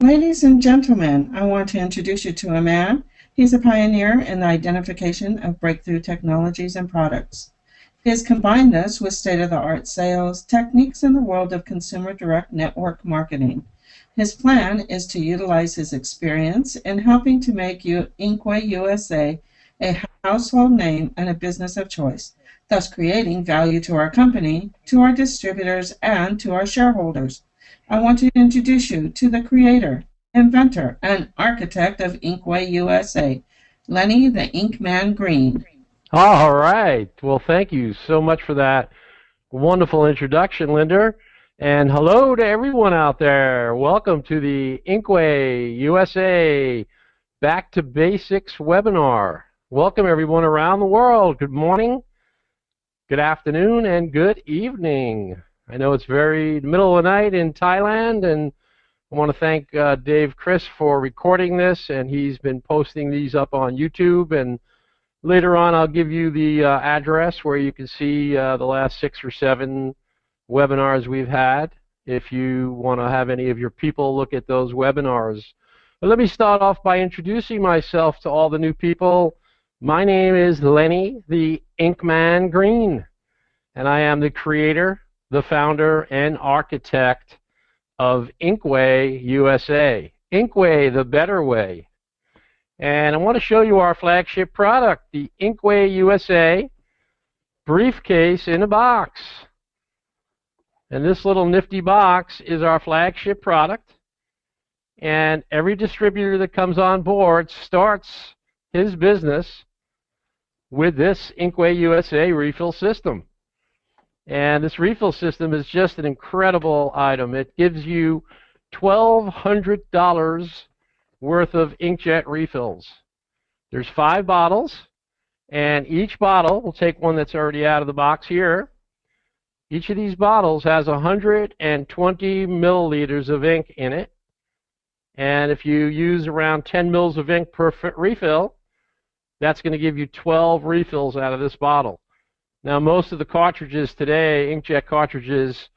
Ladies and gentlemen, I want to introduce you to a man. He's a pioneer in the identification of breakthrough technologies and products. He has combined this with state-of-the-art sales techniques in the world of consumer direct network marketing. His plan is to utilize his experience in helping to make InkwayUSA a household name and a business of choice, thus creating value to our company, to our distributors, and to our shareholders. I want to introduce you to the creator, inventor, and architect of InkwayUSA, Lenny the Inkman Greene. All right. Well, thank you so much for that wonderful introduction, Linda. And hello to everyone out there. Welcome to the InkwayUSA Back to Basics webinar. Welcome everyone around the world. Good morning, good afternoon, and good evening. I know it's very middle of the night in Thailand, and I want to thank Dave Chris for recording this, and he's been posting these up on YouTube, and later on I'll give you the address where you can see the last 6 or 7 webinars we've had if you want to have any of your people look at those webinars. But let me start off by introducing myself to all the new people. My name is Lenny the Inkman Greene, and I am the creator, the founder, and architect of InkwayUSA. Inkway, the better way. And I want to show you our flagship product, the InkwayUSA briefcase in a box. And this little nifty box is our flagship product. And every distributor that comes on board starts his business with this InkwayUSA refill system. And this refill system is just an incredible item. It gives you $1,200 worth of inkjet refills. There's 5 bottles, and each bottle, we'll take one that's already out of the box here. Each of these bottles has 120 milliliters of ink in it. And if you use around 10 mils of ink per refill, that's going to give you 12 refills out of this bottle. Now, most of the cartridges today, inkjet cartridges,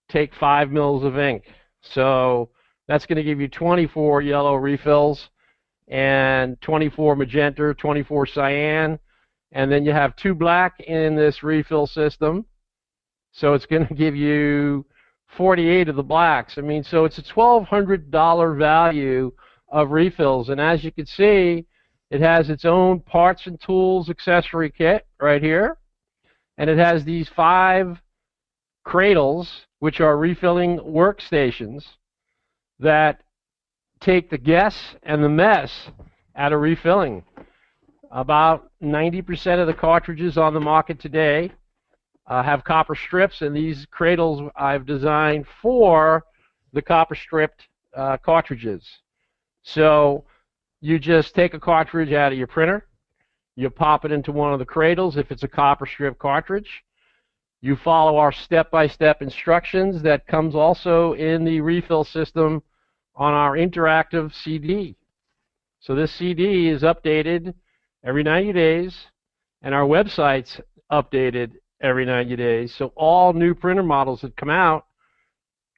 take 5 mils of ink. So that's going to give you 24 yellow refills and 24 magenta, 24 cyan, and then you have 2 black in this refill system. So it's going to give you 48 of the blacks. I mean, so it's a $1,200 value of refills. And as you can see, it has its own parts and tools accessory kit right here. And it has these 5 cradles, which are refilling workstations that take the guess and the mess out of refilling. About 90% of the cartridges on the market today have copper strips, and these cradles I've designed for the copper stripped cartridges. So you just take a cartridge out of your printer, you pop it into one of the cradles if it's a copper strip cartridge. You follow our step-by-step instructions that comes also in the refill system on our interactive CD. So this CD is updated every 90 days, and our website's updated every 90 days. So all new printer models that come out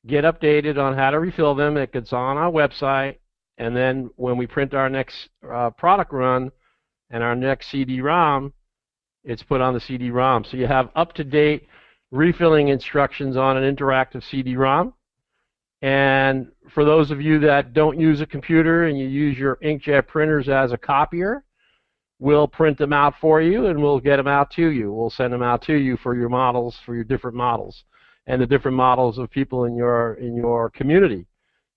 get updated on how to refill them. It gets on our website, and then when we print our next product run and our next CD-ROM, it's put on the CD-ROM. So you have up-to-date refilling instructions on an interactive CD-ROM. And for those of you that don't use a computer and you use your inkjet printers as a copier, we'll print them out for you and we'll get them out to you. We'll send them out to you for your models, for your different models, and the different models of people in your community.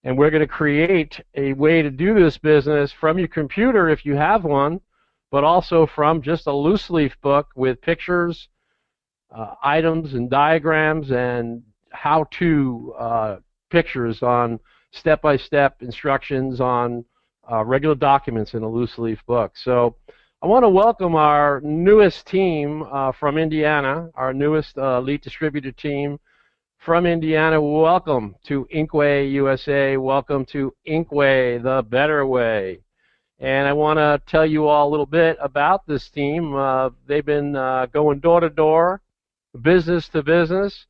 And we're going to create a way to do this business from your computer if you have one, but also from just a loose leaf book with pictures, items and diagrams and how-to pictures on step-by-step instructions on regular documents in a loose leaf book. So I want to welcome our newest team from Indiana, our newest elite distributor team from Indiana. Welcome to InkwayUSA. Welcome to Inkway, the better way. And I want to tell you all a little bit about this team. They've been going door to door, business to business,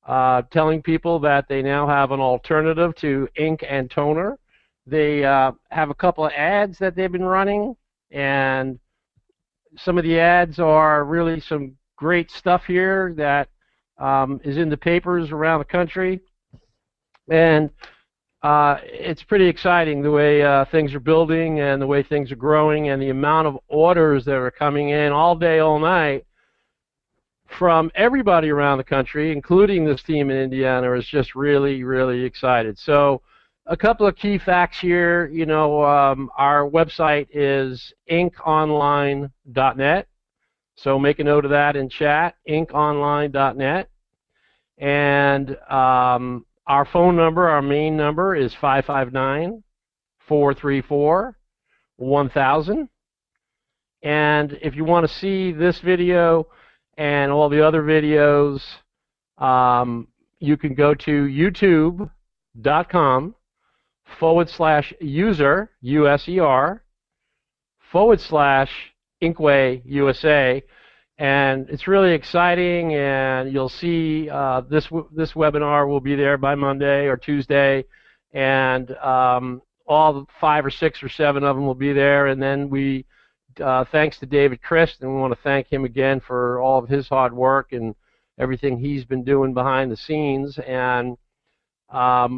telling people that they now have an alternative to ink and toner, They have a couple of ads that they've been running, and some of the ads are really some great stuff here that is in the papers around the country. And it's pretty exciting the way things are building and the way things are growing and the amount of orders that are coming in all day, all night from everybody around the country, including this team in Indiana, is just really, really excited. So a couple of key facts here. You know, our website is inkwonline.net. So make a note of that in chat, inkwonline.net. And our phone number, our main number, is 559-434-1000. And if you want to see this video and all the other videos, you can go to youtube.com/user, USER, /InkwayUSA. And it's really exciting, and you'll see this webinar will be there by Monday or Tuesday, and all 5 or 6 or 7 of them will be there. And then we, thanks to David Christ, and we want to thank him again for all of his hard work and everything he's been doing behind the scenes. And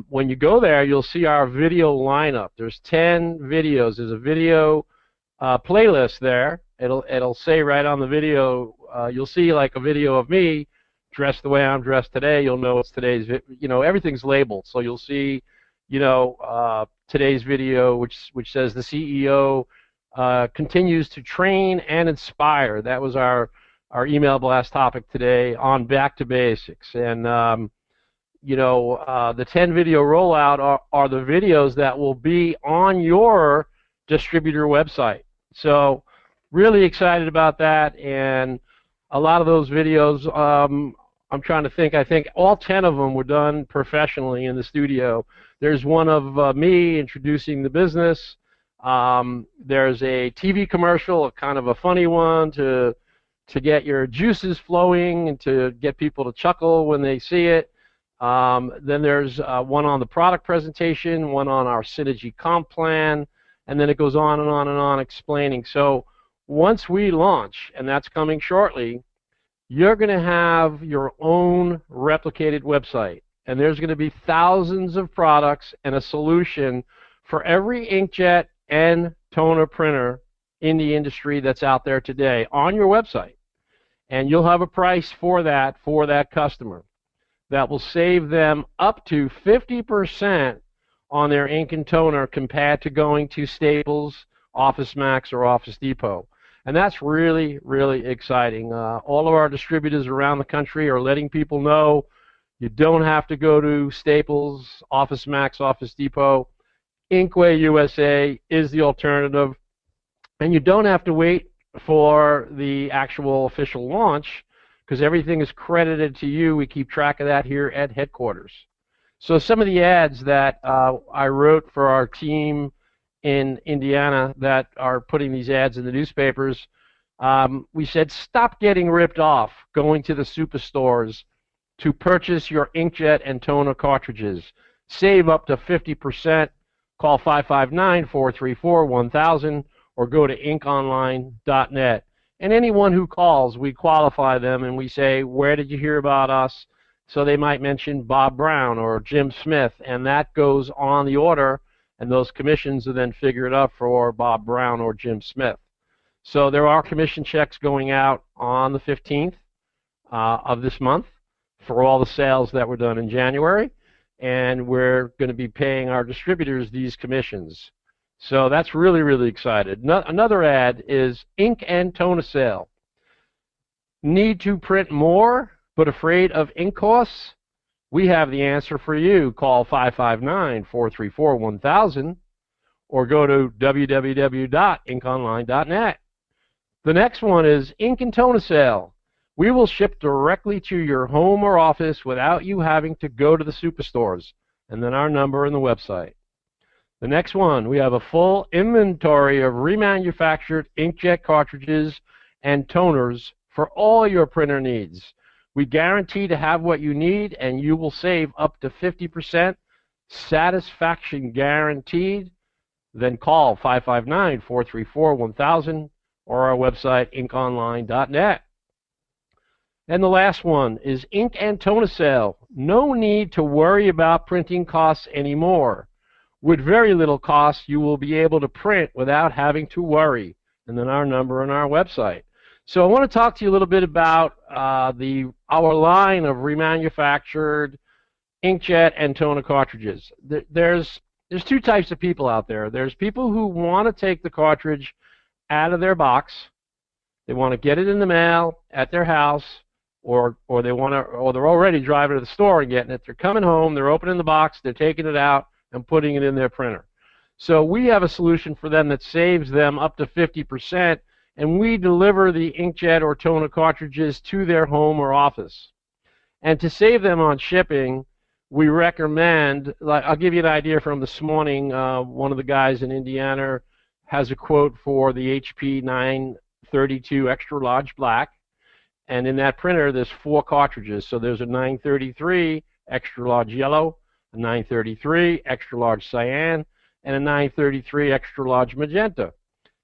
when you go there, you'll see our video lineup. There's 10 videos. There's a video playlist there. It'll say right on the video, you'll see like a video of me dressed the way I'm dressed today. You'll know it's today's, everything's labeled. So you'll see, today's video, which says the CEO continues to train and inspire. That was our email blast topic today on Back to Basics. And, the 10 video rollout are the videos that will be on your distributor website. So really excited about that, and a lot of those videos, I'm trying to think, I think all 10 of them were done professionally in the studio. There's one of me introducing the business. There's a TV commercial, kind of a funny one to get your juices flowing and to get people to chuckle when they see it. Then there's one on the product presentation, one on our synergy comp plan, and then it goes on and on and on explaining. So once we launch, and that's coming shortly, you're going to have your own replicated website, and there's going to be thousands of products and a solution for every inkjet and toner printer in the industry that's out there today on your website. And you'll have a price for that customer that will save them up to 50% on their ink and toner compared to going to Staples, Office Max, or Office Depot. And that's really, really exciting. All of our distributors around the country are letting people know you don't have to go to Staples, Office Max, Office Depot. InkwayUSA is the alternative. And you don't have to wait for the actual official launch, because everything is credited to you. We keep track of that here at headquarters. So some of the ads that I wrote for our team in Indiana that are putting these ads in the newspapers, we said, stop getting ripped off going to the superstores to purchase your inkjet and toner cartridges. Save up to 50%. Call 559-434-1000 or go to inkwonline.net. And anyone who calls, we qualify them and we say, where did you hear about us? So they might mention Bob Brown or Jim Smith, and that goes on the order, and those commissions are then figured up for Bob Brown or Jim Smith. So there are commission checks going out on the 15th of this month for all the sales that were done in January, and we're going to be paying our distributors these commissions. So that's really, really excited. Another ad is ink and toner sale. Need to print more but afraid of ink costs? We have the answer for you. Call 559-434-1000 or go to www.inkwonline.net. The next one is ink and toner sale. We will ship directly to your home or office without you having to go to the superstores. And then our number and the website. The next one, we have a full inventory of remanufactured inkjet cartridges and toners for all your printer needs. We guarantee to have what you need, and you will save up to 50%. Satisfaction guaranteed. then call 559-434-1000 or our website, inkonline.net. And the last one is ink and toner sale. No need to worry about printing costs anymore. With very little cost, you will be able to print without having to worry. And then our number on our website. So I want to talk to you a little bit about our line of remanufactured inkjet and toner cartridges. There's two types of people out there. There's people who want to take the cartridge out of their box. They want to get it in the mail at their house, or they're already driving to the store and getting it. They're coming home, they're opening the box, they're taking it out and putting it in their printer. So we have a solution for them that saves them up to 50%, and we deliver the inkjet or toner cartridges to their home or office. And to save them on shipping, we recommend, like, I'll give you an idea from this morning. One of the guys in Indiana has a quote for the HP 932 Extra Large Black, and in that printer there's 4 cartridges. So there's a 933 Extra Large Yellow, a 933 Extra Large Cyan, and a 933 Extra Large Magenta.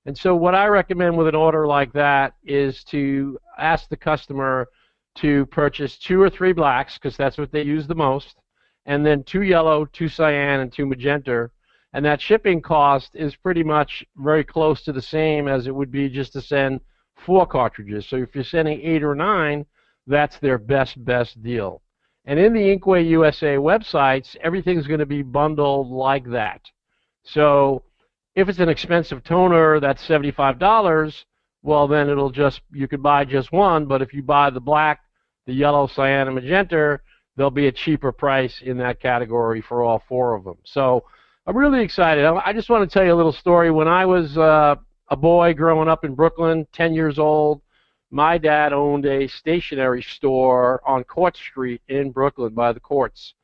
And so what I recommend with an order like that is to ask the customer to purchase 2 or 3 blacks, because that's what they use the most, and then 2 yellow, 2 cyan, and 2 magenta. And that shipping cost is pretty much very close to the same as it would be just to send 4 cartridges. So if you're sending 8 or 9, that's their best deal. And in the InkwayUSA websites, everything's going to be bundled like that. So if it's an expensive toner that's $75, well, then you could buy just one. But if you buy the black, the yellow, cyan, and magenta, there'll be a cheaper price in that category for all 4 of them. So I'm really excited. I just want to tell you a little story. When I was a boy growing up in Brooklyn, 10 years old, my dad owned a stationery store on Court Street in Brooklyn by the courts.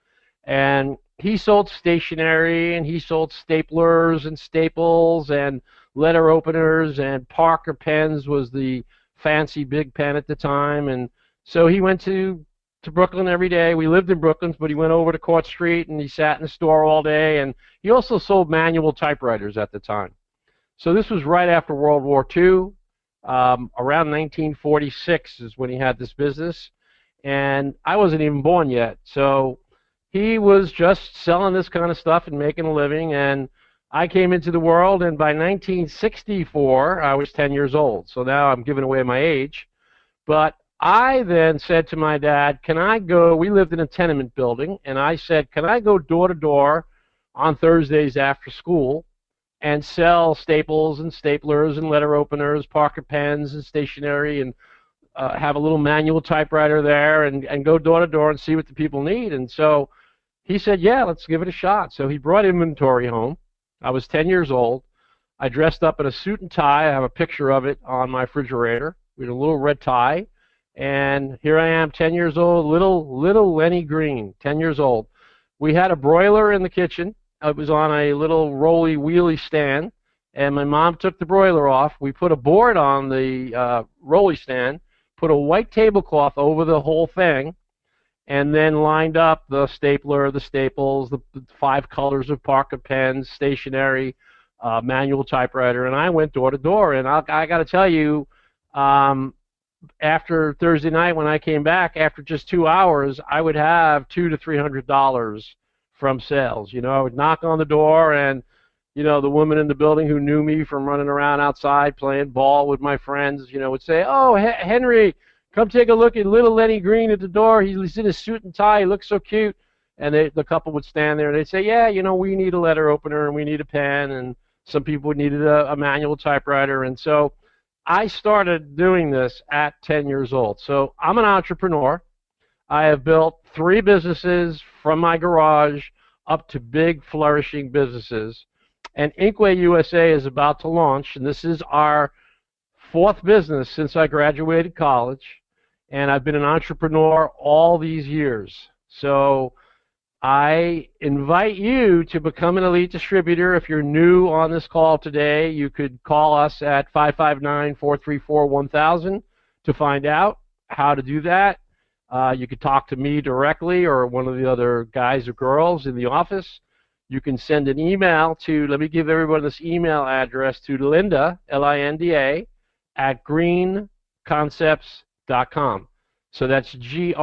And he sold stationery, and he sold staplers and staples and letter openers, and Parker pens was the fancy big pen at the time. And so he went to Brooklyn every day. We lived in Brooklyn, but he went over to Court Street and he sat in the store all day. And he also sold manual typewriters at the time. So this was right after World War II. Around 1946 is when he had this business, and I wasn't even born yet. So he was just selling this kind of stuff and making a living, and I came into the world, and by 1964 I was 10 years old. So now I'm giving away my age. But I then said to my dad, can I go, we lived in a tenement building, and I said, can I go door to door on Thursdays after school and sell staples and staplers and letter openers, Parker pens and stationery, and have a little manual typewriter there, and go door to door and see what the people need. And so he said, yeah, let's give it a shot. So he brought inventory home. I was 10 years old. I dressed up in a suit and tie. I have a picture of it on my refrigerator with a little red tie. And here I am, 10 years old, little Lenny Greene, 10 years old. We had a broiler in the kitchen. It was on a little rolly wheelie stand, and my mom took the broiler off. We put a board on the rolly stand, put a white tablecloth over the whole thing, and then lined up the stapler, the staples, the 5 colors of Parker pens, stationery, manual typewriter, and I went door to door. And I got to tell you, after Thursday night when I came back, after just 2 hours, I would have $200 to $300 from sales. I would knock on the door, and the woman in the building who knew me from running around outside playing ball with my friends, would say, oh, Henry, come take a look at little Lenny Greene at the door. He's in his suit and tie. He looks so cute. And the couple would stand there, and they'd say, yeah, we need a letter opener, and we need a pen, and some people needed a manual typewriter. And so I started doing this at 10 years old. So I'm an entrepreneur. I have built 3 businesses from my garage up to big, flourishing businesses. And InkwayUSA is about to launch, and this is our 4th business since I graduated college. And I've been an entrepreneur all these years. So I invite you to become an elite distributor. If you're new on this call today, you could call us at 559-434-1000 to find out how to do that. You could talk to me directly or one of the other guys or girls in the office. you can send an email to, let me give everyone this email address, to Linda, Linda, at greeneconcepts.com. So that's GREENE,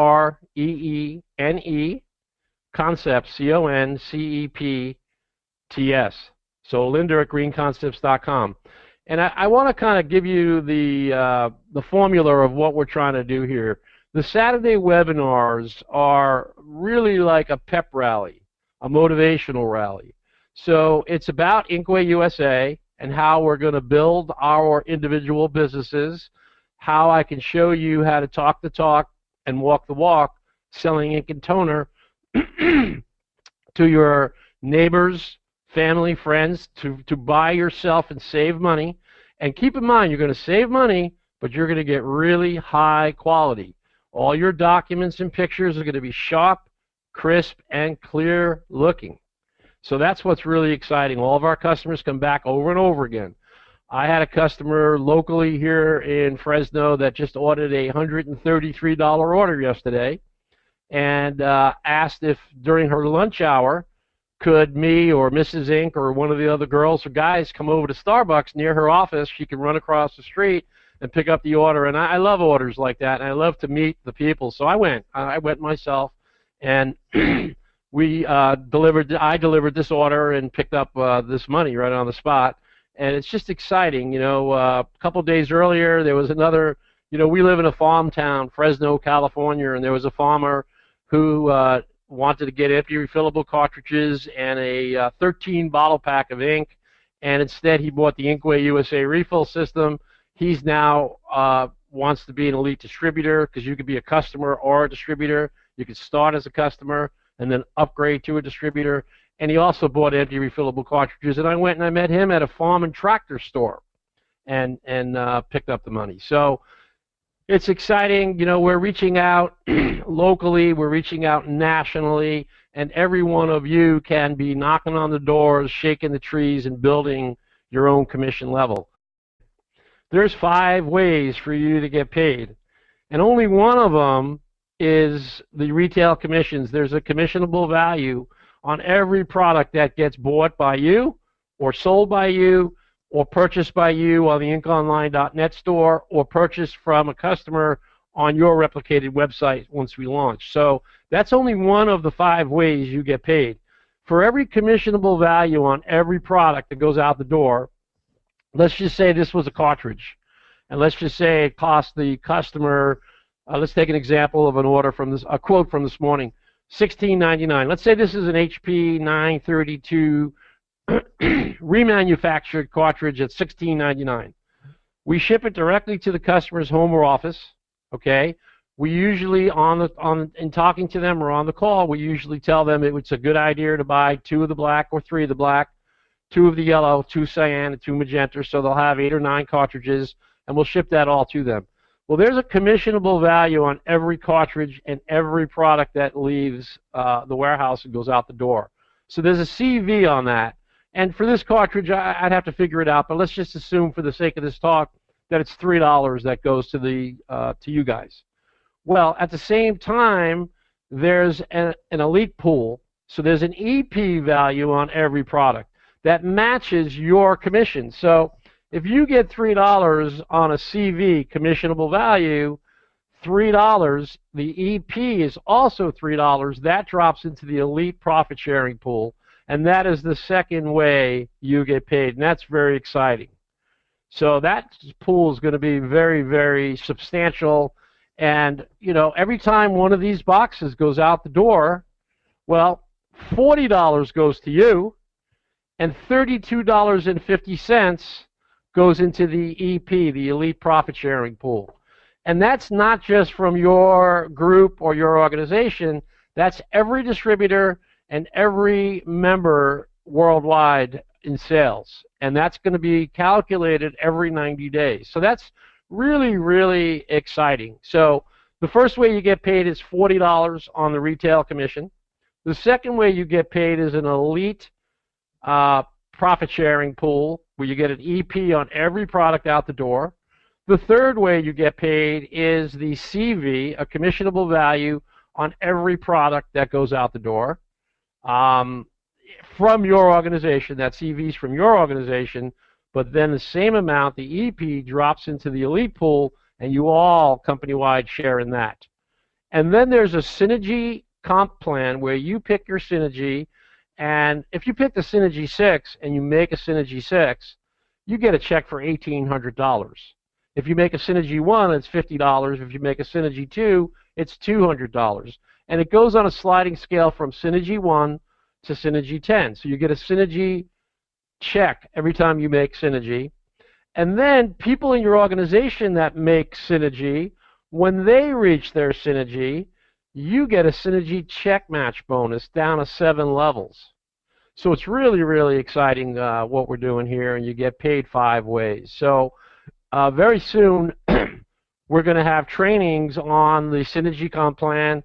concepts, CONCEPTS. So Linda at greeneconcepts.com. And I want to kind of give you the formula of what we're trying to do here. The Saturday webinars are really like a pep rally, a motivational rally. So it's about InkwayUSA and how we're going to build our individual businesses, how I can show you how to talk the talk and walk the walk, selling ink and toner to your neighbors, family, friends, to buy yourself and save money. And keep in mind, you're going to save money, but you're going to get really high quality. All your documents and pictures are going to be sharp, crisp, and clear looking. So that's what's really exciting. All of our customers come back over and over again. I had a customer locally here in Fresno that just ordered a $133 order yesterday, and asked if during her lunch hour could me or Mrs. Ink or one of the other girls or guys come over to Starbucks near her office. She can run across the street and pick up the order. And I love orders like that, and I love to meet the people. So I went myself, and I delivered this order and picked up this money right on the spot. And it's just exciting. You know, a couple of days earlier, there was another, you know, we live in a farm town, Fresno, California, and there was a farmer who wanted to get empty refillable cartridges and a 13 bottle pack of ink, and instead he bought the InkwayUSA refill system. He's now wants to be an elite distributor, because you could be a customer or a distributor. You could start as a customer and then upgrade to a distributor. And he also bought empty refillable cartridges. And I went and I met him at a farm and tractor store and picked up the money. So it's exciting. You know, we're reaching out locally, we're reaching out nationally, and every one of you can be knocking on the doors, shaking the trees, and building your own commission level. There's 5 ways for you to get paid, and only one of them is the retail commissions. There's a commissionable value on every product that gets bought by you or sold by you or purchased by you on the inkonline.net store, or purchased from a customer on your replicated website once we launch. So that's only one of the 5 ways you get paid. For every commissionable value on every product that goes out the door, let's just say this was a cartridge, and let's just say it cost the customer, let's take an example of an order from this, a quote from this morning, $16.99. Let's say this is an HP 932 remanufactured cartridge at $16.99. We ship it directly to the customer's home or office. Okay. We usually in talking to them or on the call, we usually tell them it's a good idea to buy 2 of the black or 3 of the black, 2 of the yellow, 2 cyan, and 2 magenta. So they'll have 8 or 9 cartridges, and we'll ship that all to them. Well, there's a commissionable value on every cartridge and every product that leaves the warehouse and goes out the door. So there's a CV on that. And for this cartridge, I'd have to figure it out, but let's just assume for the sake of this talk that it's $3 that goes to you guys. Well, at the same time, there's an elite pool, so there's an EP value on every product that matches your commission. So if you get $3 on a CV commissionable value, $3, the EP is also $3. That drops into the elite profit sharing pool, and that is the second way you get paid, and that's very exciting. So that pool is going to be very, very substantial, and you know, every time one of these boxes goes out the door, well, $40 goes to you, and $32.50 goes into the EP, the elite profit sharing pool. And that's not just from your group or your organization, that's every distributor and every member worldwide in sales. And that's going to be calculated every 90 days. So that's really, really exciting. So the first way you get paid is $40 on the retail commission. The second way you get paid is an elite profit sharing pool, where you get an EP on every product out the door. The third way you get paid is the CV, a commissionable value on every product that goes out the door. from your organization. That's EVs from your organization, but then the same amount, the EP, drops into the elite pool, and you all company-wide share in that. And then there's a synergy comp plan where you pick your synergy, and if you pick the synergy 6 and you make a synergy 6, you get a check for $1,800. If you make a synergy 1, it's $50. If you make a synergy 2, it's $200. And it goes on a sliding scale from synergy 1 to synergy 10. So you get a synergy check every time you make synergy. And then people in your organization that make synergy, when they reach their synergy, you get a synergy check match bonus down to 7 levels. So it's really, really exciting what we're doing here, and you get paid 5 ways. So very soon, we're going to have trainings on the synergy comp plan,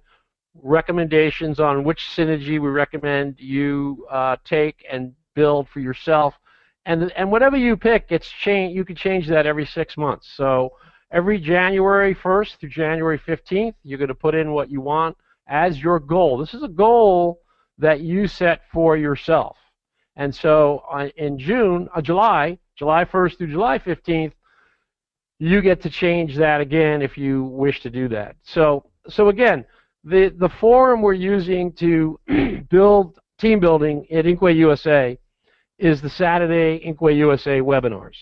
recommendations on which synergy we recommend you take and build for yourself, and whatever you pick gets changed. You can change that every 6 months. So every January 1st through January 15th, you're going to put in what you want as your goal. This is a goal that you set for yourself. And so in July 1st through July 15th, you get to change that again if you wish to do that. So again, the forum we're using to build team building at InkwayUSA is the Saturday InkwayUSA webinars.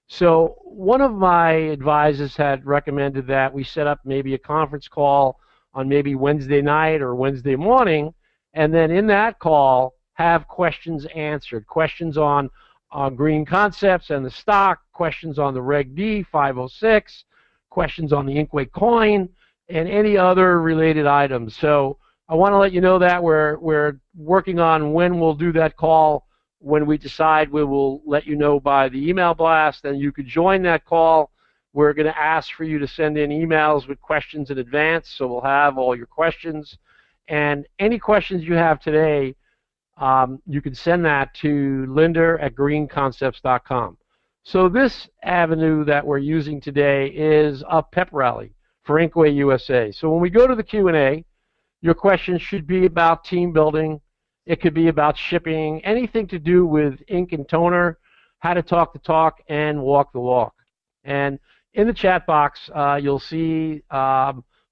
So one of my advisors had recommended that we set up maybe a conference call on maybe Wednesday night or Wednesday morning, and then in that call have questions answered, questions on green concepts and the stock, questions on the Reg D 506, questions on the Inkway coin, and any other related items. So I want to let you know that we're working on when we'll do that call. When we decide, we will let you know by the email blast, and you could join that call. We're going to ask for you to send in emails with questions in advance, so we'll have all your questions. And any questions you have today, you can send that to linda@greenconcepts.com. So this avenue that we're using today is a pep rally for InkwayUSA. So when we go to the Q&A, your questions should be about team building. It could be about shipping, anything to do with ink and toner, how to talk the talk and walk the walk. And in the chat box, you'll see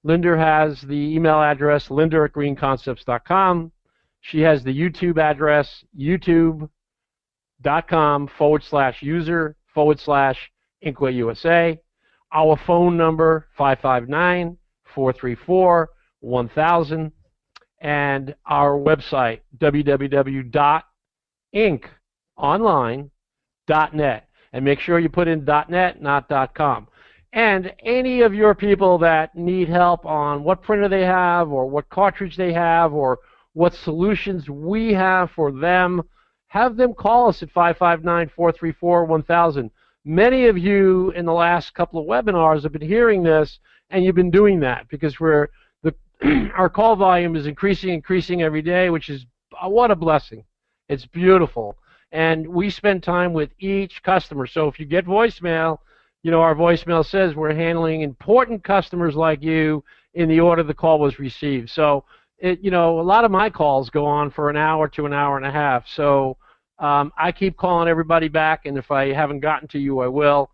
Linda has the email address, linda@greenconcepts.com. She has the YouTube address, youtube.com/user/InkwayUSA. Our phone number, 559-434-1000. And our website, www.inkonline.net. And make sure you put in .net, not .com. And any of your people that need help on what printer they have or what cartridge they have or what solutions we have for them, have them call us at 559-434-1000. Many of you in the last couple of webinars have been hearing this, and you've been doing that because our call volume is increasing every day, which is what a blessing. It's beautiful. And we spend time with each customer. So if you get voicemail, our voicemail says we're handling important customers like you in the order the call was received. So, a lot of my calls go on for an hour to an hour and a half. So I keep calling everybody back, and if I haven't gotten to you, I will.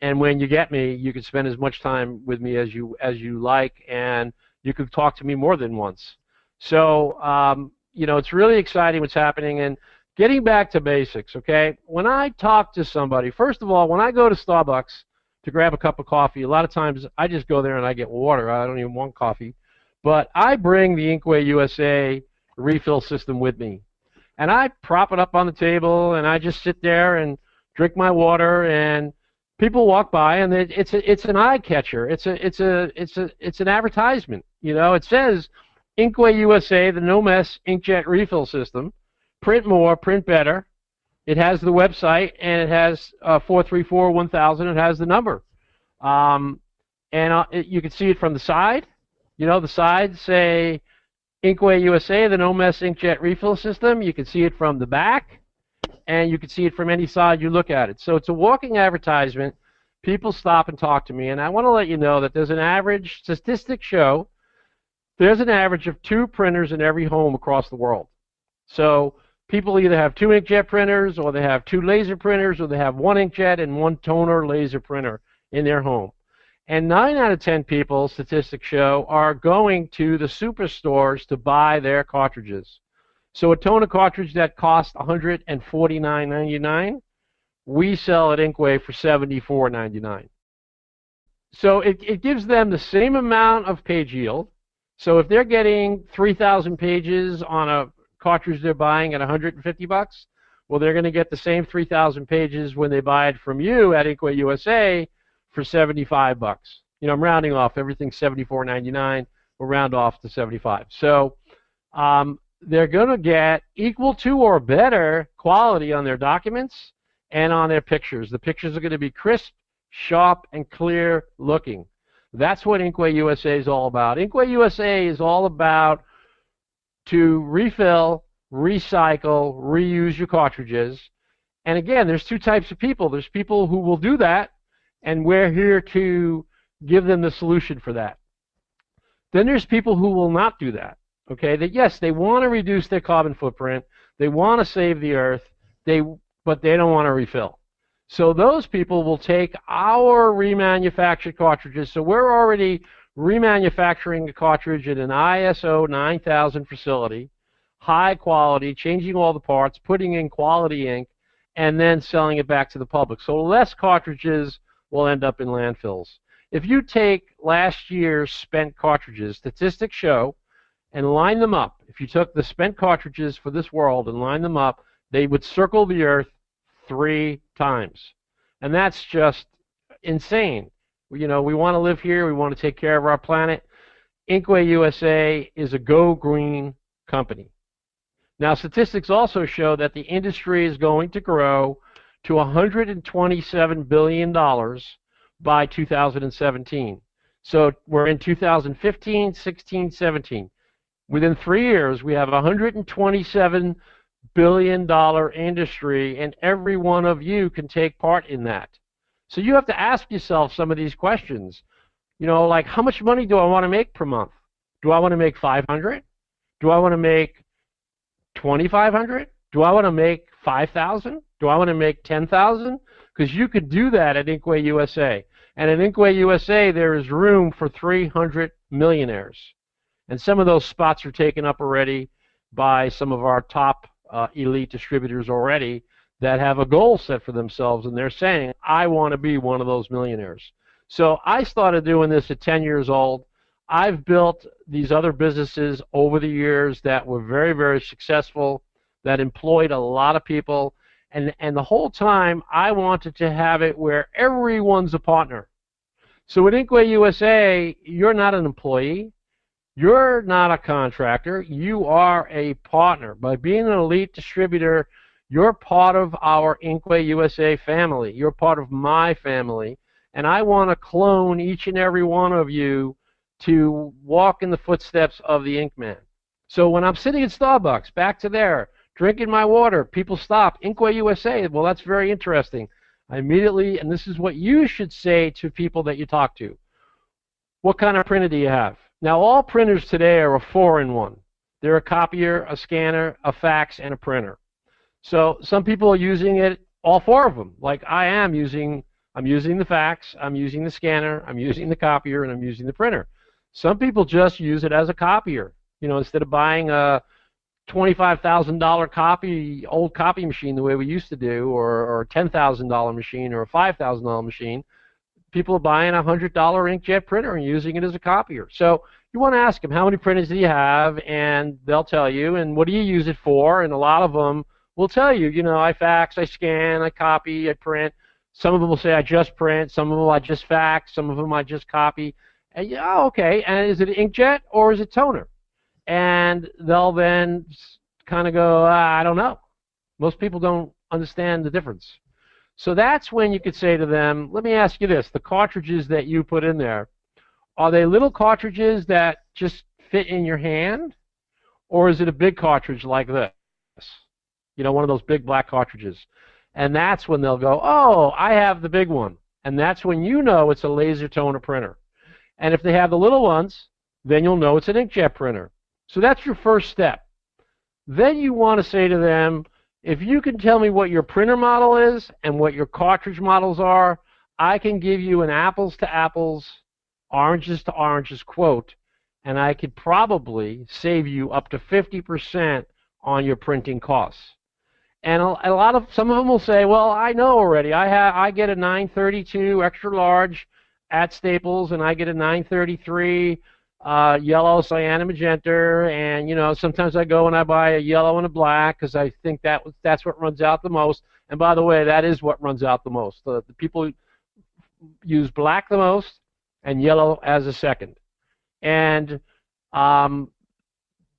And when you get me, you can spend as much time with me as you like, and you can talk to me more than once. So, it's really exciting what's happening. And getting back to basics, okay? When I talk to somebody, first of all, when I go to Starbucks to grab a cup of coffee, a lot of times I just go there and I get water. I don't even want coffee. But I bring the InkwayUSA refill system with me. And I prop it up on the table, and I just sit there and drink my water, and people walk by, and it's an eye catcher. It's an advertisement. It says InkwayUSA, the no mess inkjet refill system. Print more, print better. It has the website, and it has 434-1000. It has the number, you can see it from the side. The sides say InkwayUSA, the no mess inkjet refill system. You can see it from the back, and you can see it from any side you look at it. So it's a walking advertisement. People stop and talk to me, and I want to let you know that there's an average, statistics show, there's an average of 2 printers in every home across the world. So people either have 2 inkjet printers, or they have 2 laser printers, or they have 1 inkjet and 1 toner laser printer in their home. And 9 out of 10 people, statistics show, are going to the superstores to buy their cartridges. So a toner cartridge that costs $149.99, we sell at Inkway for $74.99. So it gives them the same amount of page yield. So if they're getting 3,000 pages on a cartridge they're buying at $150, well, they're going to get the same 3,000 pages when they buy it from you at InkwayUSA for $75. You know, I'm rounding off. Everything's $74.99. We'll round off to 75. So they're going to get equal to or better quality on their documents and on their pictures. The pictures are going to be crisp, sharp, and clear looking. That's what InkwayUSA is all about. InkwayUSA is all about to refill, recycle, reuse your cartridges. And again, there's 2 types of people. There's people who will do that, and we're here to give them the solution for that. Then there's people who will not do that. Okay, that yes, they want to reduce their carbon footprint, they want to save the earth, but they don't want to refill. So those people will take our remanufactured cartridges. So we're already remanufacturing the cartridge in an ISO 9000 facility, high quality, changing all the parts, putting in quality ink, and then selling it back to the public. So less cartridges will end up in landfills. If you take last year's spent cartridges, statistics show, and line them up, if you took the spent cartridges for this world and lined them up, they would circle the earth 3 times. And that's just insane. You know, we want to live here. We want to take care of our planet. InkwayUSA is a go green company. Now, statistics also show that the industry is going to grow to $127 billion by 2017. So we're in 2015, 16, 17. Within 3 years, we have a $127 billion industry, and every one of you can take part in that. So you have to ask yourself some of these questions. You know, like, how much money do I want to make per month? Do I want to make 500? Do I want to make 2,500? Do I want to make 5,000? Do I want to make 10,000? Because you could do that at InkwayUSA. And at InkwayUSA, there is room for 300 millionaires. And some of those spots are taken up already by some of our top elite distributors already that have a goal set for themselves, and they're saying, I want to be one of those millionaires. So I started doing this at 10 years old. I've built these other businesses over the years that were very, very successful, that employed a lot of people, and the whole time I wanted to have it where everyone's a partner. So at InkwayUSA, you're not an employee. You're not a contractor. You are a partner. By being an elite distributor, you're part of our InkwayUSA family. You're part of my family. And I want to clone each and every one of you to walk in the footsteps of the Inkman. So when I'm sitting at Starbucks, back to there, drinking my water, people stop, InkwayUSA, well, that's very interesting. I immediately, and this is what you should say to people that you talk to. What kind of printer do you have? Now, all printers today are a 4-in-1. They're a copier, a scanner, a fax, and a printer. So some people are using it, all 4 of them, like I am using. I'm using the fax, I'm using the scanner, I'm using the copier, and I'm using the printer. Some people just use it as a copier. You know, instead of buying a $25,000 old copy machine the way we used to do, or a $10,000 machine, or a $5,000 machine, people are buying a $100 inkjet printer and using it as a copier. So you want to ask them, how many printers do you have? And they'll tell you, and what do you use it for? And a lot of them will tell you, you know, I fax, I scan, I copy, I print. Some of them will say I just print, some of them I just fax, some of them I just copy. And oh, okay, and is it inkjet or is it toner? And they'll then kind of go, I don't know. Most people don't understand the difference. So that's when you could say to them, let me ask you this, the cartridges that you put in there, are they little cartridges that just fit in your hand? Or is it a big cartridge like this? You know, one of those big black cartridges. And that's when they'll go, oh, I have the big one. And that's when you know it's a laser toner printer. And if they have the little ones, then you'll know it's an inkjet printer. So that's your first step. Then you want to say to them, if you can tell me what your printer model is and what your cartridge models are, I can give you an apples to apples, oranges to oranges quote, and I could probably save you up to 50% on your printing costs. And some of them will say, well, I know already. I get a 932 extra large at Staples, and I get a 933 yellow, cyan, and magenta, and sometimes I go and I buy a yellow and a black because I think that's what runs out the most. And by the way, that is what runs out the most. The people use black the most and yellow as a second, and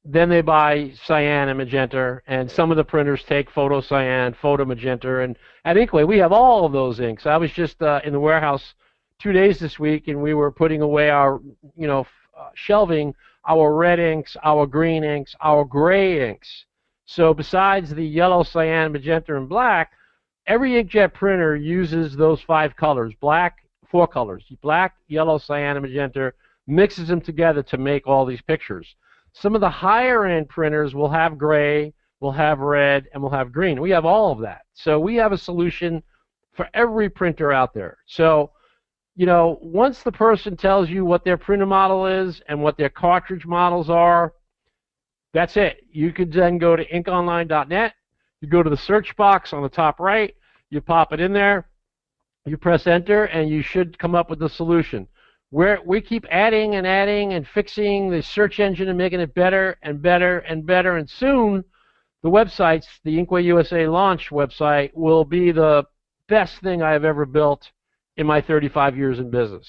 then they buy cyan and magenta, and some of the printers take photo cyan, photo magenta, and at Inkway we have all of those inks. I was just in the warehouse 2 days this week, and we were putting away our shelving, our red inks, our green inks, our gray inks. So besides the yellow, cyan, magenta, and black, every inkjet printer uses those 5 colors, four colors, black, yellow, cyan, and magenta, mixes them together to make all these pictures. Some of the higher end printers will have gray, will have red, and will have green. We have all of that. So we have a solution for every printer out there. So once the person tells you what their printer model is and what their cartridge models are, that's it. You could then go to inkonline.net. You go to the search box on the top right. You pop it in there. You press enter, and you should come up with the solution. We keep adding and adding and fixing the search engine and making it better and better and better. And soon, the websites, the InkwayUSA launch website, will be the best thing I have ever built in my 35 years in business.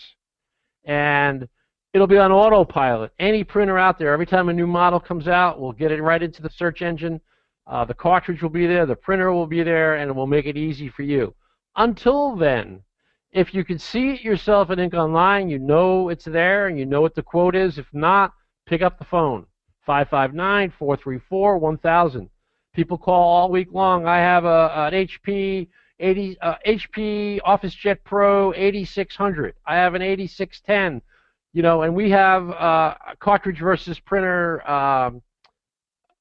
And it'll be on autopilot. Any printer out there, every time a new model comes out, we'll get it right into the search engine. The cartridge will be there, the printer will be there, and it will make it easy for you. Until then, if you can see it yourself at Ink Online, you know it's there and you know what the quote is. If not, pick up the phone, 559-434-1000. People call all week long. I have an HP OfficeJet Pro 8600. I have an 8610. And we have cartridge versus printer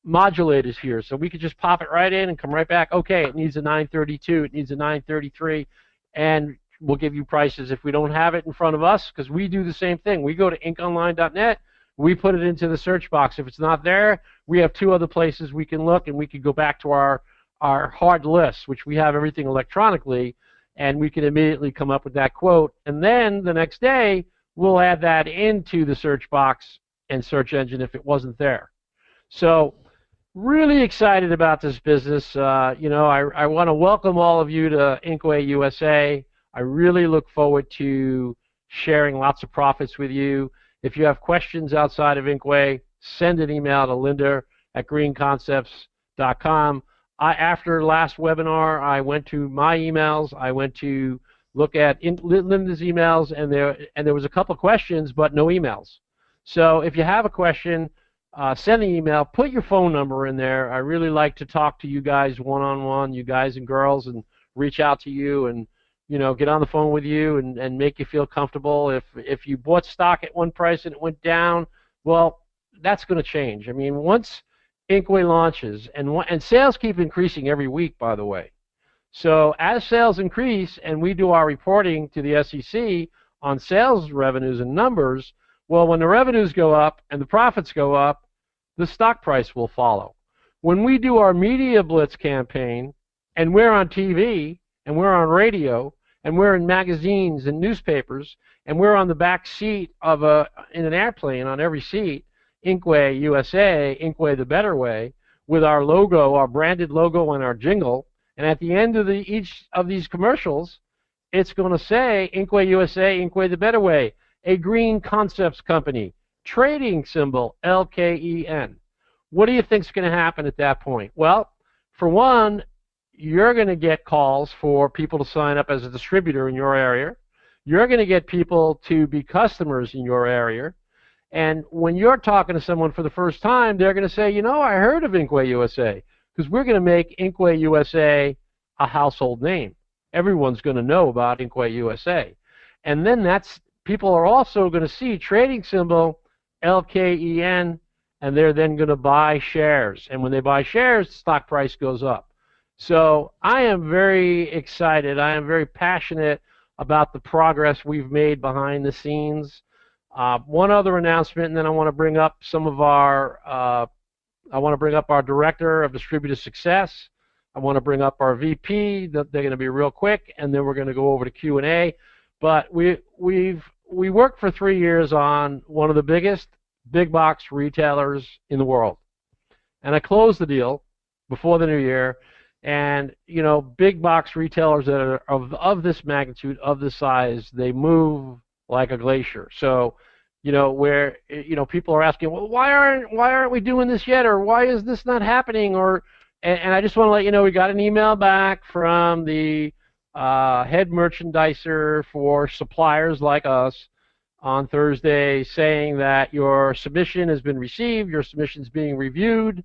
modulators here, so we could just pop it right in and come right back. Okay, it needs a 932, it needs a 933, and we'll give you prices if we don't have it in front of us, because we do the same thing. We go to inkonline.net, we put it into the search box. If it's not there, we have 2 other places we can look, and we could go back to our hard list, which we have everything electronically, and we can immediately come up with that quote. And then the next day, we'll add that into the search box and search engine if it wasn't there. So really excited about this business. I want to welcome all of you to InkwayUSA. I really look forward to sharing lots of profits with you. If you have questions outside of Inkway, send an email to linda@greenconcepts.com. After last webinar, I went to my emails. I went to look at Linda's emails, and there was a couple of questions, but no emails. So if you have a question, send an email. Put your phone number in there. I really like to talk to you guys one-on-one, you guys and girls, and reach out to you and get on the phone with you and make you feel comfortable. If you bought stock at one price and it went down, well, that's going to change. I mean, once Inkway launches, and sales keep increasing every week, by the way. So as sales increase and we do our reporting to the SEC on sales revenues and numbers, well, when the revenues go up and the profits go up, the stock price will follow. When we do our Media Blitz campaign, and we're on TV, and we're on radio, and we're in magazines and newspapers, and we're on the back seat of in an airplane on every seat, InkwayUSA, Inkway the Better Way, with our logo, our branded logo, and our jingle. And at the end of each of these commercials, it's going to say InkwayUSA, Inkway the Better Way, a Green Concepts company, trading symbol LKEN. What do you think is going to happen at that point? Well, for one, you're going to get calls for people to sign up as a distributor in your area. You're going to get people to be customers in your area. And when you're talking to someone for the first time, they're going to say, I heard of InkwayUSA, because we're going to make InkwayUSA a household name. Everyone's going to know about InkwayUSA. And then people are also going to see trading symbol LKEN, and they're then going to buy shares. And when they buy shares, the stock price goes up. So I am very excited. I am very passionate about the progress we've made behind the scenes. One other announcement, and then I want to bring up some of our our director of distributor success. I want to bring up our VP. They're going to be real quick, and then we're going to go over to Q&A. But we worked for 3 years on one of the biggest big box retailers in the world, and I closed the deal before the new year. And you know, big box retailers that are of this magnitude, of this size, they move like a glacier. So, you know, where, you know, people are asking, well, why aren't we doing this yet, or why is this not happening, or and I just want to let you know we got an email back from the head merchandiser for suppliers like us on Thursday saying that your submission has been received, your submission's being reviewed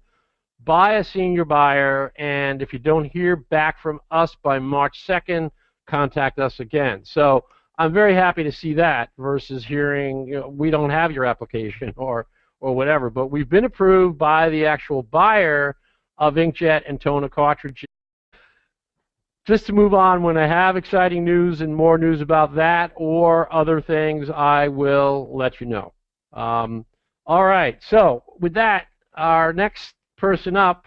by a senior buyer, and if you don't hear back from us by March 2nd, contact us again. So I'm very happy to see that versus hearing, you know, we don't have your application or whatever. But we've been approved by the actual buyer of inkjet and toner cartridges. Just to move on, when I have exciting news and more news about that or other things, I will let you know. All right, so with that, our next person up,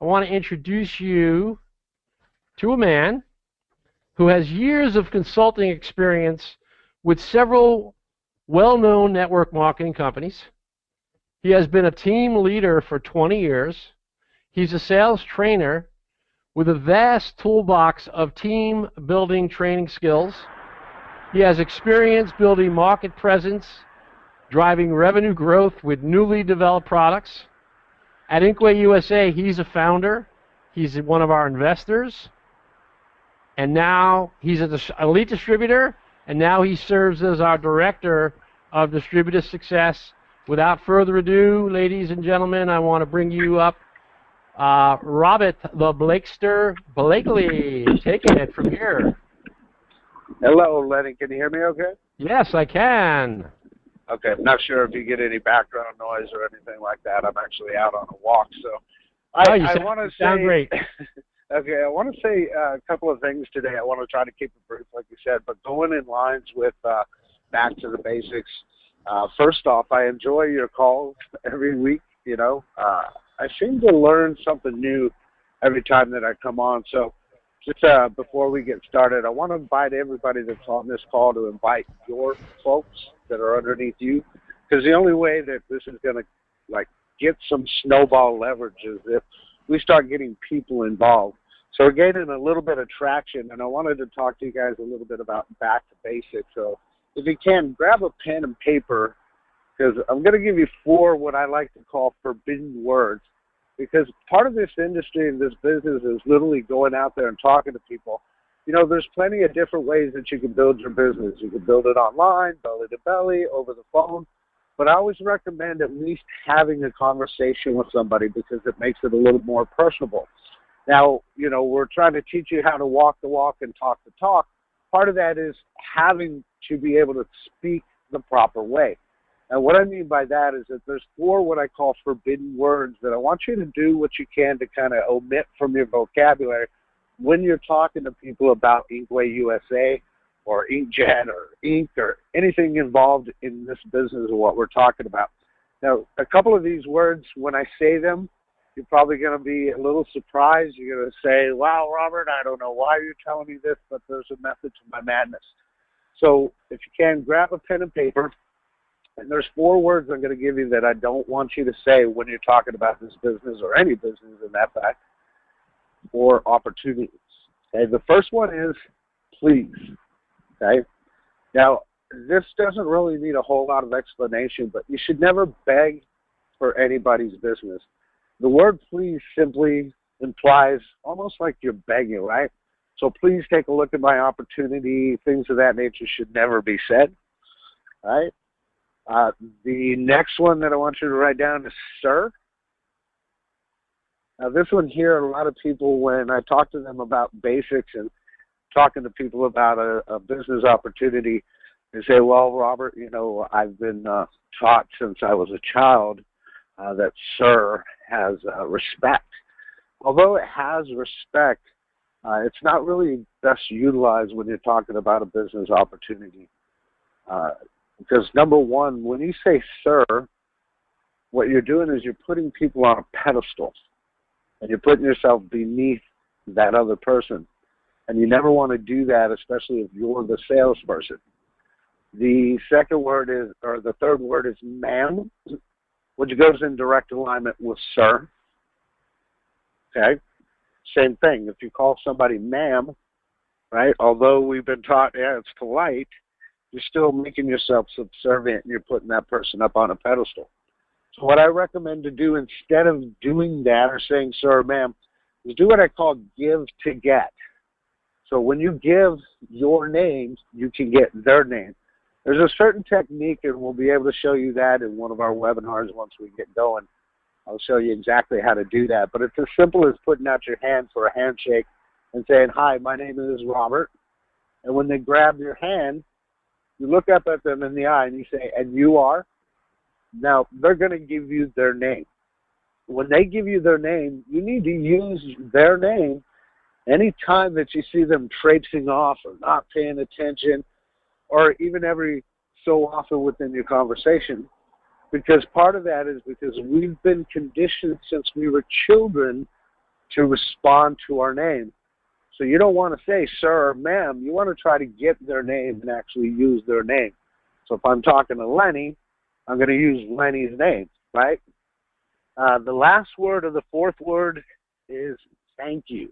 I want to introduce you to a man who has years of consulting experience with several well-known network marketing companies. He has been a team leader for 20 years. He's a sales trainer with a vast toolbox of team building training skills. He has experience building market presence, driving revenue growth with newly developed products. At InkwayUSA, he's a founder. He's one of our investors. And now he's an elite distributor, and now he serves as our director of distributor success. Without further ado, ladies and gentlemen, I want to bring you up Robert the Blakester Blakeley. Taking it from here. Hello, Lenny. Can you hear me okay? Yes, I can. Okay. I'm not sure if you get any background noise or anything like that. I'm actually out on a walk, so I want to say. Great. Okay, I want to say a couple of things today. I want to try to keep it brief, like you said, but going in lines with back to the basics. First off, I enjoy your calls every week. You know, I seem to learn something new every time that I come on. So just before we get started, I want to invite everybody that's on this call to invite your folks that are underneath you, because the only way that this is going to like get some snowball leverage is if we start getting people involved. So we're gaining a little bit of traction, and I wanted to talk to you guys a little bit about back to basics. So if you can, grab a pen and paper, because I'm going to give you 4 what I like to call forbidden words, because part of this industry and this business is literally going out there and talking to people. You know, there's plenty of different ways that you can build your business. You can build it online, belly to belly, over the phone. But I always recommend at least having a conversation with somebody because it makes it a little more personable. Now, you know, we're trying to teach you how to walk the walk and talk the talk. Part of that is having to be able to speak the proper way. And what I mean by that is that there's 4 what I call forbidden words that I want you to do what you can to kind of omit from your vocabulary when you're talking to people about InkwayUSA or inkjet or ink or anything involved in this business of what we're talking about. Now, a couple of these words, when I say them, you're probably going to be a little surprised. You're going to say, wow, Robert, I don't know why you're telling me this, but there's a method to my madness. So if you can, grab a pen and paper. And there's 4 words I'm going to give you that I don't want you to say when you're talking about this business or any business in that fact, or opportunities. Okay, the first one is please. Okay, now this doesn't really need a whole lot of explanation, but you should never beg for anybody's business. The word please simply implies almost like you're begging, right? So please take a look at my opportunity. Things of that nature should never be said, right? The next one that I want you to write down is sir. Now this one here, a lot of people, when I talk to them about basics and talking to people about a business opportunity, they say, well, Robert, you know, I've been taught since I was a child that sir has respect. Although it has respect, it's not really best utilized when you're talking about a business opportunity. Because number one, when you say sir, what you're doing is you're putting people on a pedestal, and you're putting yourself beneath that other person. And you never want to do that, especially if you're the salesperson. The second word is, or the third word is ma'am, which goes in direct alignment with sir. Okay? Same thing. If you call somebody ma'am, right, although we've been taught, yeah, it's polite, you're still making yourself subservient and you're putting that person up on a pedestal. So what I recommend to do instead of doing that or saying sir or ma'am is do what I call give to get. So when you give your name, you can get their name. There's a certain technique, and we'll be able to show you that in one of our webinars once we get going. I'll show you exactly how to do that. But it's as simple as putting out your hand for a handshake and saying, hi, my name is Robert. And when they grab your hand, you look up at them in the eye and you say, and you are? Now, they're going to give you their name. When they give you their name, you need to use their name any time that you see them traipsing off or not paying attention, or even every so often within your conversation. Because part of that is because we've been conditioned since we were children to respond to our name. So you don't want to say sir or ma'am. You want to try to get their name and actually use their name. So if I'm talking to Lenny, I'm going to use Lenny's name, right? The last word or the fourth word is thank you,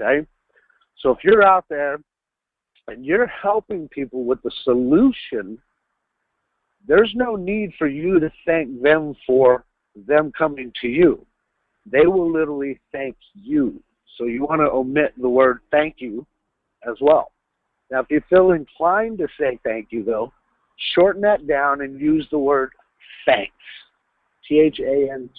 okay? So if you're out there and you're helping people with the solution, there's no need for you to thank them for them coming to you. They will literally thank you. So you want to omit the word thank you as well. Now, if you feel inclined to say thank you, though, shorten that down and use the word thanks. Thanks. And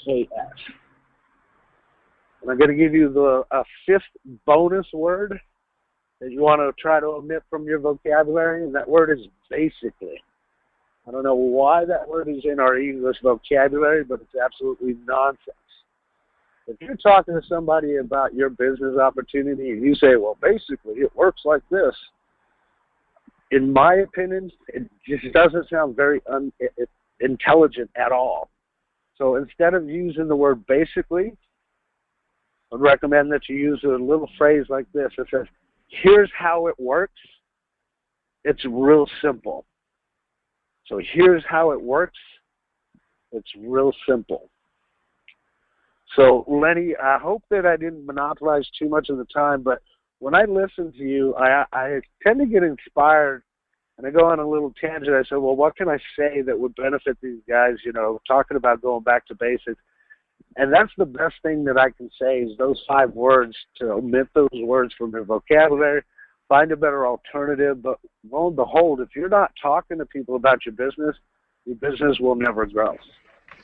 I'm going to give you a fifth bonus word that you want to try to omit from your vocabulary, and that word is basically. I don't know why that word is in our English vocabulary, but it's absolutely nonsense. If you're talking to somebody about your business opportunity and you say, well, basically, it works like this, in my opinion, it just doesn't sound very intelligent at all. So instead of using the word basically, I'd recommend that you use a little phrase like this. It says, here's how it works. It's real simple. So here's how it works. It's real simple. So, Lenny, I hope that I didn't monopolize too much of the time, but when I listen to you, I tend to get inspired, and I go on a little tangent. I say, well, what can I say that would benefit these guys, you know, talking about going back to basics. And that's the best thing that I can say is those 5 words, to omit those words from your vocabulary, find a better alternative. But lo and behold, if you're not talking to people about your business will never grow.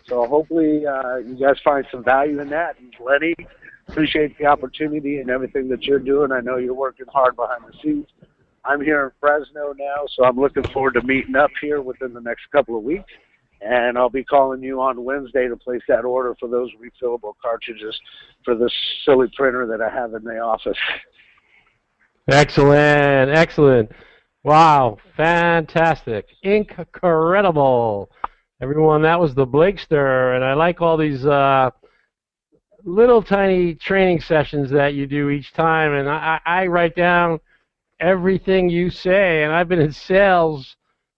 So hopefully you guys find some value in that. And Lenny, appreciate the opportunity and everything that you're doing. I know you're working hard behind the scenes. I'm here in Fresno now, so I'm looking forward to meeting up here within the next couple of weeks. And I'll be calling you on Wednesday to place that order for those refillable cartridges for this silly printer that I have in the office. Excellent, excellent. Wow, fantastic. Incredible. Everyone, that was the Blakester, and I like all these little tiny training sessions that you do each time, and I write down everything you say, and I've been in sales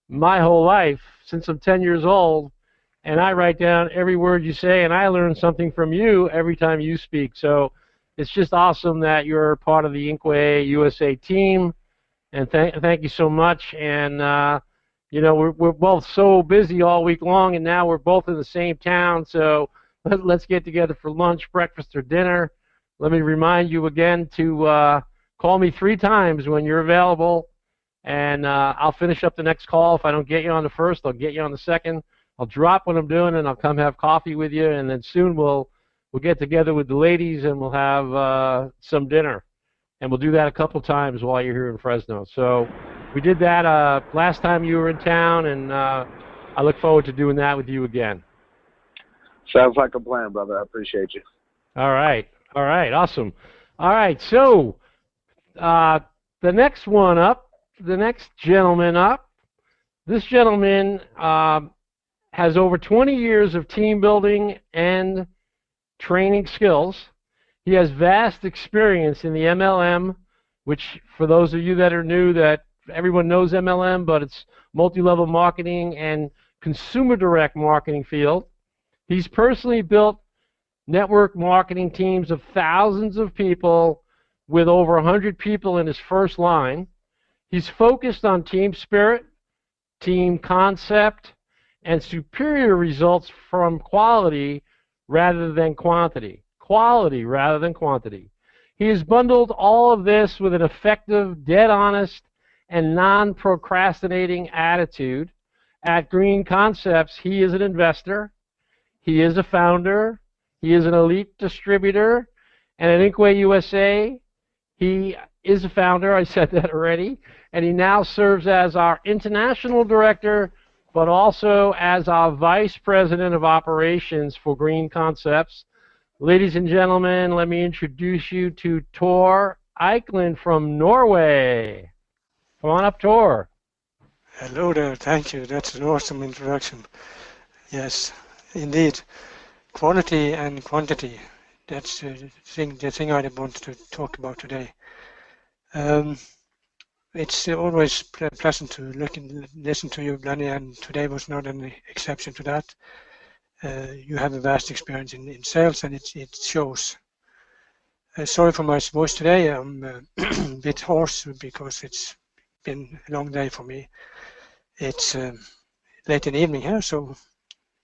my whole life since I'm 10 years old, and I write down every word you say, and I learn something from you every time you speak. So it's just awesome that you're part of the InkwayUSA team, and thank you so much. And you know, we're both so busy all week long, and now we're both in the same town, so let's get together for lunch, breakfast, or dinner. Let me remind you again to call me 3 times when you're available, and I'll finish up the next call. If I don't get you on the first, I'll get you on the second. I'll drop what I'm doing, and I'll come have coffee with you, and then soon we'll get together with the ladies, and we'll have some dinner. And we'll do that a couple times while you're here in Fresno. So we did that last time you were in town, and I look forward to doing that with you again. Sounds like a plan, brother. I appreciate you. All right. All right. Awesome. All right. So the next one up, the next gentleman up, this gentleman has over 20 years of team building and training skills. He has vast experience in the MLM, which for those of you that are new, that everyone knows MLM, but it's multi-level marketing and consumer direct marketing field. He's personally built network marketing teams of thousands of people with over 100 people in his first line. He's focused on team spirit, team concept, and superior results from quality rather than quantity. Quality rather than quantity. He has bundled all of this with an effective, dead honest, and non-procrastinating attitude. At Greene Concepts, he is an investor, he is a founder, he is an elite distributor, and at InkwayUSA, he is a founder, I said that already, and he now serves as our international director, but also as our vice president of operations for Greene Concepts. Ladies and gentlemen, let me introduce you to Tore Eikeland from Norway. Come on up, Tore. Hello there, thank you. That's an awesome introduction. Yes, indeed. Quality and quantity. That's the thing I want to talk about today. It's always pleasant to listen to you, Lenny, and today was not an exception to that. You have a vast experience in sales, and it shows. Sorry for my voice today. I'm a bit hoarse because it's been a long day for me. It's late in the evening here, so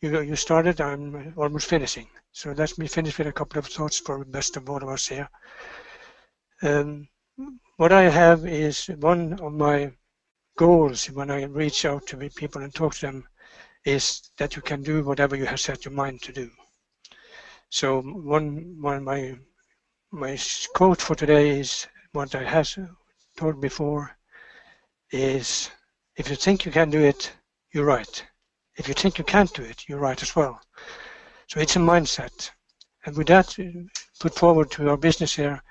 you started, I'm almost finishing. So let me finish with a couple of thoughts for the best of all of us here. What I have is one of my goals when I reach out to people and talk to them is that you can do whatever you have set your mind to do. So one of my quote for today is what I have told before is, if you think you can do it, you're right. If you think you can't do it, you're right as well. So it's a mindset. And with that put forward to our business here,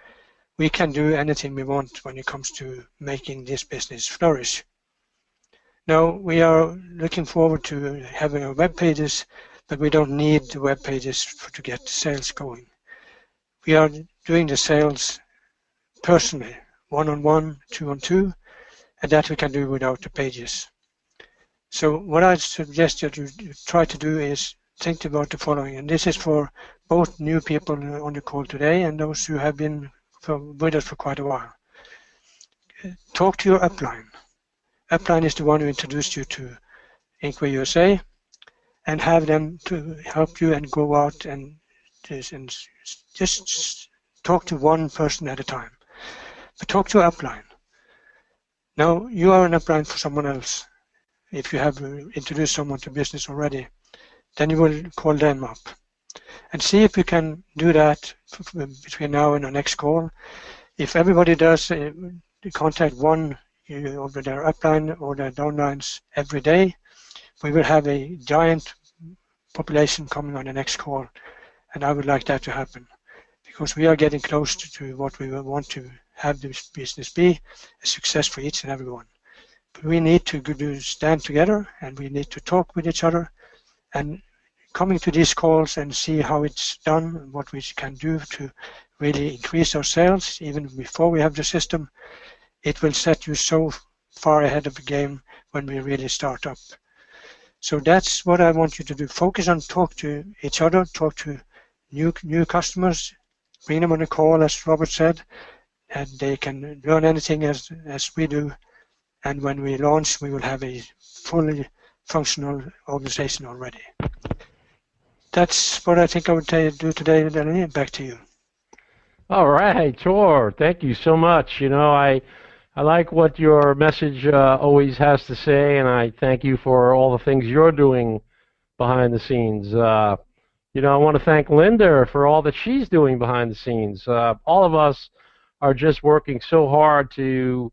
we can do anything we want when it comes to making this business flourish. Now, we are looking forward to having our web pages, but we don't need the web pages to get sales going. We are doing the sales personally, one-on-one, two-on-two, and that we can do without the pages. So what I suggest that you try to do is think about the following, and this is for both new people on the call today and those who have been with us for quite a while. Talk to your upline. Upline is the one who introduced you to InkwayUSA, and have them to help you and go out and just talk to one person at a time. But talk to your upline. Now, you are an upline for someone else. If you have introduced someone to business already, then you will call them up and see if you can do that between now and the next call. If everybody does contact one over their upline or their downlines every day, we will have a giant population coming on the next call, and I would like that to happen because we are getting close to what we want to have this business be, a success for each and every one. But we need to stand together, and we need to talk with each other, and coming to these calls and see how it's done and what we can do to really increase our sales even before we have the system. It will set you so far ahead of the game when we really start up. So that's what I want you to do. Focus on talk to each other, talk to new customers, bring them on a call, as Robert said, and they can learn anything as we do. And when we launch, we will have a fully functional organization already. That's what I think I would do today, Lenny. Back to you. All right, Tore, thank you so much. You know, I like what your message always has to say, and I thank you for all the things you're doing behind the scenes. You know, I want to thank Linda for all that she's doing behind the scenes. All of us are just working so hard to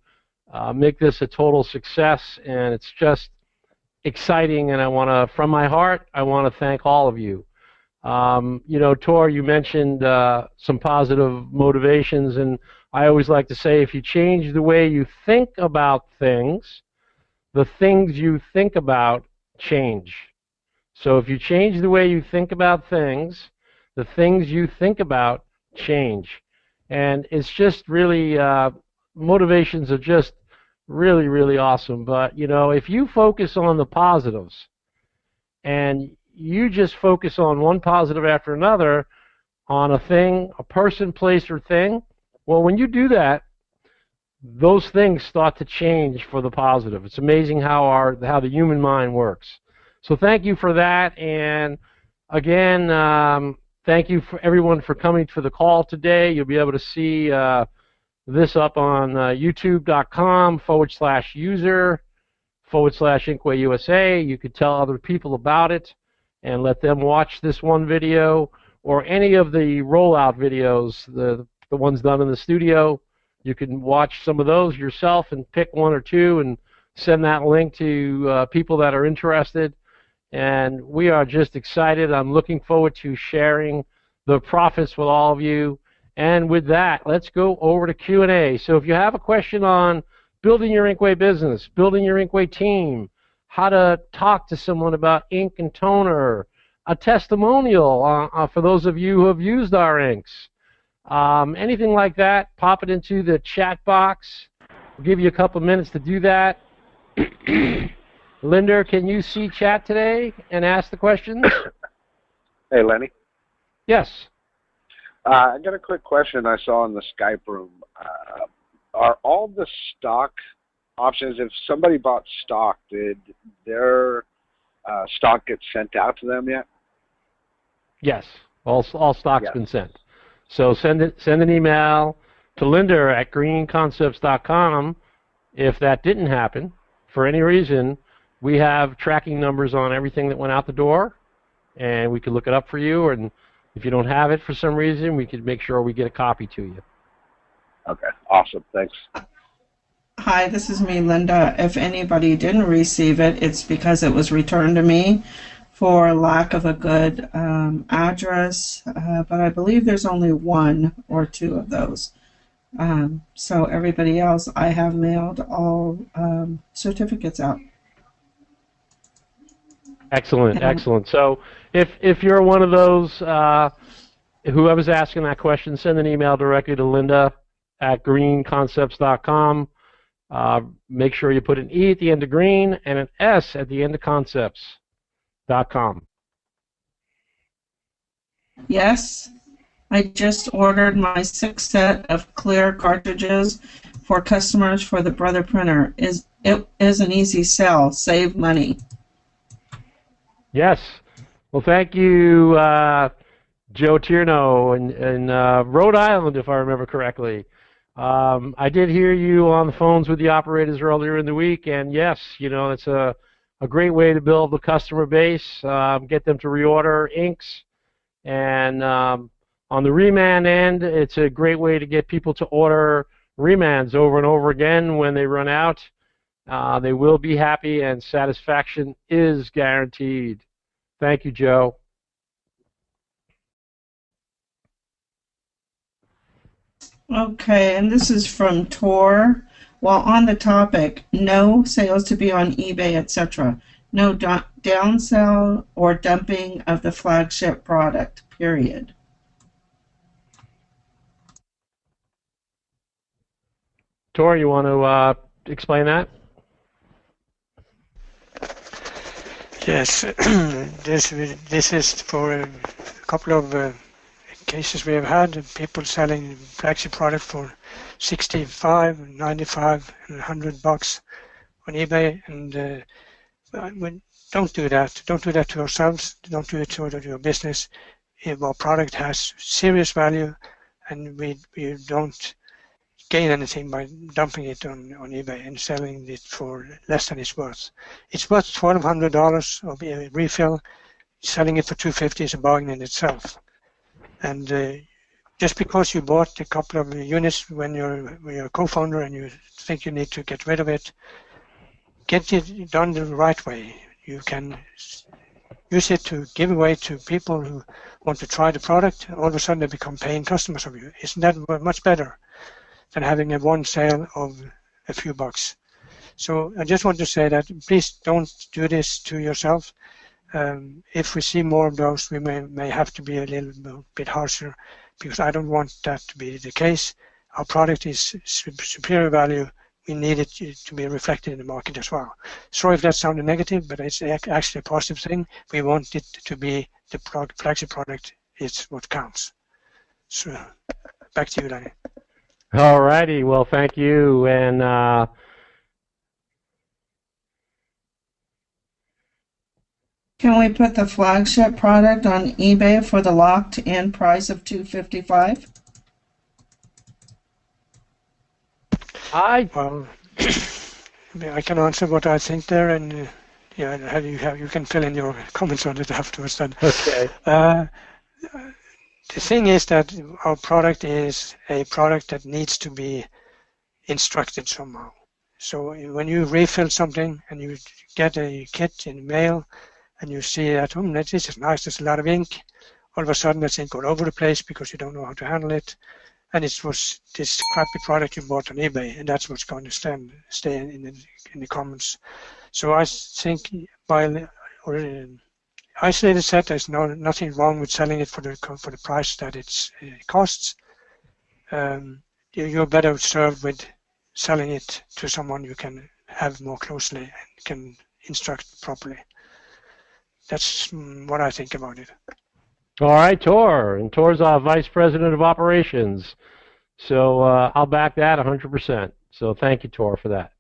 make this a total success, and it's just exciting, and I want to, from my heart, I want to thank all of you. You know, Tore, you mentioned some positive motivations, and I always like to say if you change the way you think about things, the things you think about change. So if you change the way you think about things, the things you think about change. And it's just really, motivations are just really, really awesome. But, you know, if you focus on the positives and you just focus on one positive after another on a thing, a person, place, or thing, well, when you do that, those things start to change for the positive. It's amazing how the human mind works. So thank you for that, and again, thank you for everyone for coming to the call today. You'll be able to see this up on youtube.com/user/InkwayUSA. You could tell other people about it and let them watch this one video or any of the rollout videos, the ones done in the studio. You can watch some of those yourself and pick one or two and send that link to people that are interested. And we are just excited. I'm looking forward to sharing the profits with all of you. And with that, let's go over to Q&A. So if you have a question on building your Inkway business, building your Inkway team, how to talk to someone about ink and toner, a testimonial for those of you who have used our inks, anything like that, pop it into the chat box. We'll give you a couple minutes to do that. Linda, can you see chat today and ask the questions? Hey, Lenny. Yes. I got a quick question I saw in the Skype room. Are all the stock options, if somebody bought stock, did their stock get sent out to them yet? Yes. All stock's Yeah. been sent. So send an email to Linda at greenconcepts.com. If that didn't happen, for any reason, we have tracking numbers on everything that went out the door, and we could look it up for you. And if you don't have it for some reason, we could make sure we get a copy to you. Okay, awesome. Thanks. Hi, this is me, Linda. If anybody didn't receive it, it's because it was returned to me for lack of a good address, but I believe there's only one or two of those. So everybody else, I have mailed all certificates out. Excellent, excellent. So if you're one of those, whoever's asking that question, send an email directly to Linda at greenconcepts.com. Make sure you put an E at the end of green and an S at the end of concepts.com. Yes, I just ordered my 6th set of clear cartridges for customers for the Brother printer. It is an easy sell. Save money. Yes. Well, thank you, Joe Tierno in Rhode Island, if I remember correctly. I did hear you on the phones with the operators earlier in the week, and yes, you know, it's a great way to build the customer base, get them to reorder inks, and on the reman end, it's a great way to get people to order remans over and over again when they run out. They will be happy, and satisfaction is guaranteed. Thank you, Joe. Okay, and this is from Tore. While on the topic, no sales to be on eBay, etc. No downsell or dumping of the flagship product, period. Tore, you want to explain that? Yes, this is for a couple of cases we have had, people selling flagship product for $65, $95, and $100 on eBay, and don't do that. Don't do that to yourselves. Don't do it to your business. If our product has serious value, and we don't gain anything by dumping it on eBay and selling it for less than it's worth. It's worth $1,200 of a refill. Selling it for $250 is a bargain in itself. And just because you bought a couple of units when you're a co-founder and you think you need to get rid of it, get it done the right way. You can use it to give away to people who want to try the product. All of a sudden they become paying customers of you. Isn't that much better than having a one sale of a few bucks? So I just want to say that please don't do this to yourself. If we see more of those, we may have to be a little bit harsher, because I don't want that to be the case. Our product is superior value. We need it to be reflected in the market as well. Sorry if that sounded negative, but it's actually a positive thing. We want it to be the flagship product. It's what counts. So back to you, Lenny. All righty. Well, thank you. And can we put the flagship product on eBay for the locked-in price of $255? Well, I can answer what I think there, and yeah, you can fill in your comments on it afterwards. Then. Okay. The thing is that our product is a product that needs to be instructed somehow. So when you refill something and you get a kit in the mail, and you see that, this is nice, there's a lot of ink. All of a sudden, that ink all over the place because you don't know how to handle it. And it was this crappy product you bought on eBay, and that's what's going to stay in the comments. So I think by an isolated set, there's nothing wrong with selling it for the price that it costs. You're better served with selling it to someone you can have more closely and can instruct properly. That's what I think about it. All right, Tore. And Tore's our Vice President of Operations. So I'll back that 100%. So thank you, Tore, for that.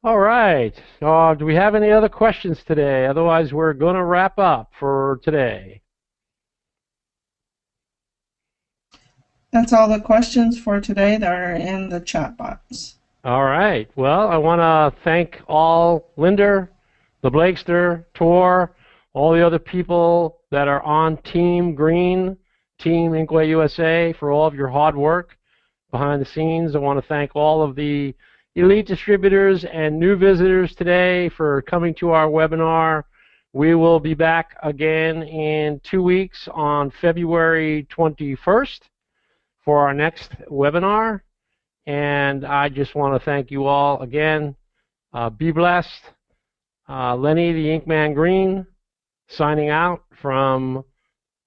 All right. Do we have any other questions today? Otherwise, we're going to wrap up for today. That's all the questions for today that are in the chat box. All right. Well, I want to thank all Linda, the Blakester, Tore, all the other people that are on Team Greene, Team InkwayUSA, for all of your hard work behind the scenes. I want to thank all of the elite distributors and new visitors today for coming to our webinar. We will be back again in 2 weeks on February 21st for our next webinar. And I just want to thank you all again. Be blessed. Lenny the Inkman Greene, signing out from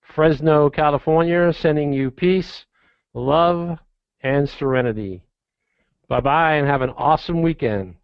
Fresno, California, sending you peace, love, and serenity. Bye-bye, and have an awesome weekend.